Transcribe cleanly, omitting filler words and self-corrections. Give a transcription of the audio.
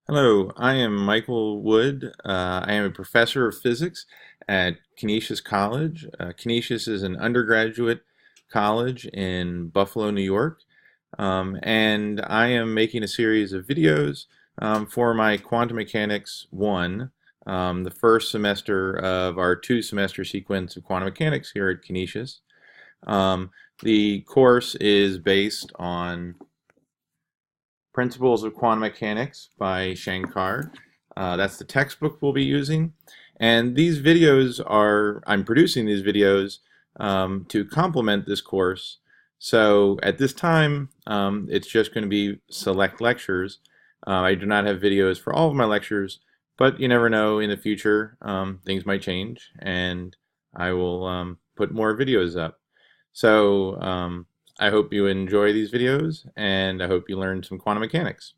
Hello, I am Michael Wood. I am a professor of physics at Canisius College. Canisius is an undergraduate college in Buffalo, New York, and I am making a series of videos for my Quantum Mechanics 1, the first semester of our two-semester sequence of quantum mechanics here at Canisius. The course is based on Principles of Quantum Mechanics by Shankar. That's the textbook we'll be using. And these videos I'm producing these videos to complement this course. So at this time, it's just going to be select lectures. I do not have videos for all of my lectures, but you never know, in the future, things might change, and I will put more videos up. So I hope you enjoy these videos, and I hope you learn some quantum mechanics.